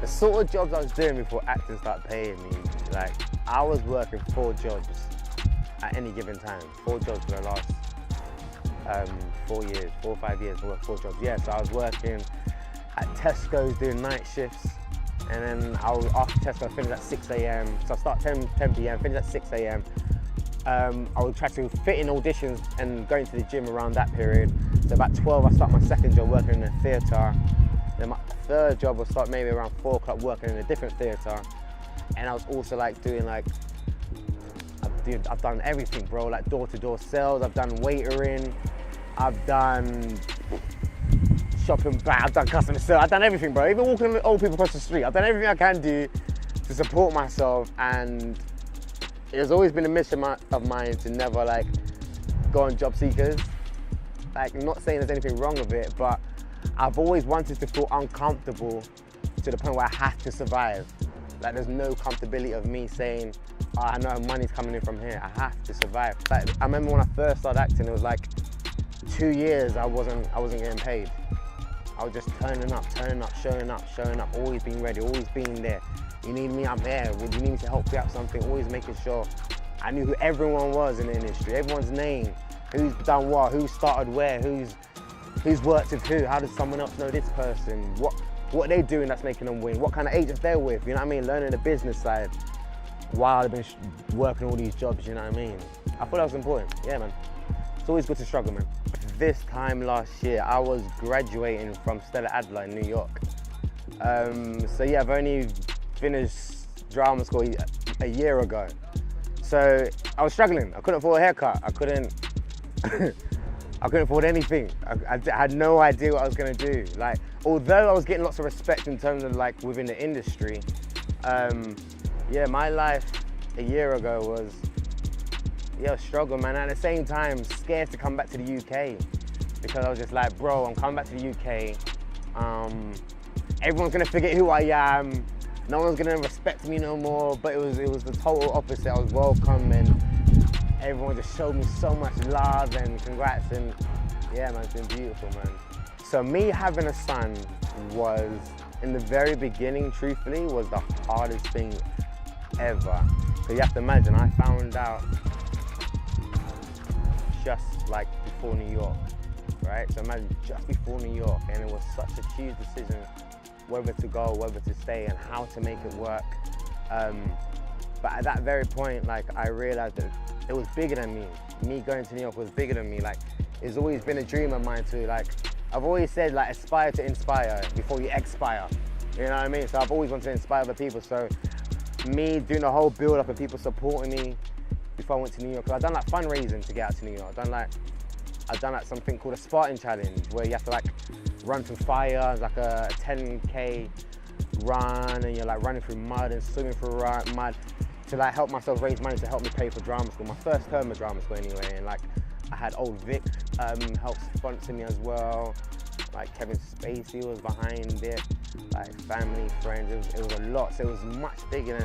The sort of jobs I was doing before acting started paying me, like, I was working 4 jobs at any given time. 4 jobs for the last 4 years, 4 or 5 years, I worked 4 jobs. Yeah, so I was working at Tesco's doing night shifts, and then after Tesco, I finished at 6 a.m. So I start 10 p.m, finish at 6 a.m. I would try to fit in auditions and going to the gym around that period. So about 12, I start my second job working in a theatre. Then my third job will start maybe around 4 o'clock working in a different theatre. And I was also like doing like, I've done everything, bro, like door-to-door sales, I've done waitering, I've done shopping back, I've done customer service, I've done everything, bro. Even walking with old people across the street, I've done everything I can do to support myself, and it's always been a mission of mine to never like go on job seekers. Like, I'm not saying there's anything wrong with it, but I've always wanted to feel uncomfortable to the point where I have to survive. Like, there's no comfortability of me saying, oh, I know money's coming in from here, I have to survive. Like, I remember when I first started acting, it was like 2 years I wasn't getting paid. I was just turning up, showing up, always being ready, always being there. You need me, I'm there. Would you need me to help you out something? Always making sure I knew who everyone was in the industry, everyone's name, who's done what, who started where, who's worked with who, how does someone else know this person, what are they doing that's making them win, what kind of agents they're with, you know what I mean? Learning the business side while I've been working all these jobs, you know what I mean? I thought that was important, yeah, man. It's always good to struggle, man. This time last year, I was graduating from Stella Adler in New York. So yeah, I've only finished drama school a year ago. So I was struggling. I couldn't afford a haircut. I couldn't afford anything. I had no idea what I was gonna do. Like, although I was getting lots of respect in terms of like within the industry, yeah, my life a year ago was, yeah, a struggle, man. At the same time, scared to come back to the UK because I was just like, bro, I'm coming back to the UK. Everyone's gonna forget who I am. No one's gonna respect me no more. But it was the total opposite. I was welcome, and everyone just showed me so much love and congrats, and yeah, man, it's been beautiful, man. So me having a son was, in the very beginning, truthfully, was the hardest thing ever. So you have to imagine, I found out just like before New York, right? So imagine just before New York, and it was such a huge decision whether to go, whether to stay, and how to make it work. But at that very point, like, I realized that it was bigger than me. Me going to New York was bigger than me. Like, it's always been a dream of mine to, like, I've always said, like, aspire to inspire before you expire. You know what I mean? So I've always wanted to inspire other people. So me doing the whole build up and people supporting me before I went to New York, because I've done like fundraising to get out to New York. I've done like something called a Spartan Challenge, where you have to like run through fire, like a 10K run, and you're like running through mud and swimming through mud to like help myself raise money to help me pay for drama school, my first term of drama school anyway. And like, I had old Vic help sponsor me as well. Like, Kevin Spacey was behind it, like family, friends, it was a lot. So it was much bigger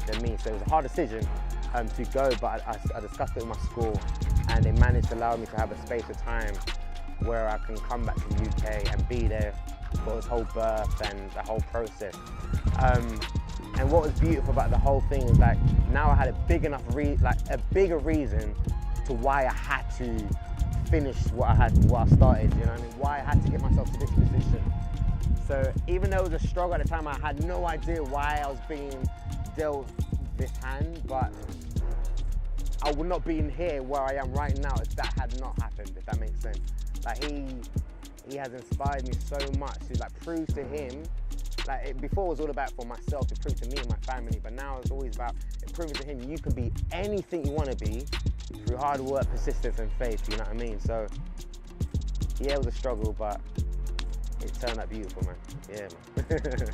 than me. So it was a hard decision to go, but I discussed it with my school, and they managed to allow me to have a space of time where I can come back to the UK and be there for this whole birth and the whole process. And what was beautiful about the whole thing is, like, now I had a big enough, a bigger reason to why I had to finish what I started, you know what I mean? Why I had to get myself to this position. So even though it was a struggle at the time, I had no idea why I was being dealt this hand, but I would not be in here where I am right now if that had not happened, if that makes sense. Like, he has inspired me so much to like prove to him, like, before it was all about for myself, to prove to me and my family, but now it's always about proving to him you can be anything you want to be through hard work, persistence and faith, you know what I mean? So yeah, it was a struggle, but it turned out beautiful, man. Yeah, man.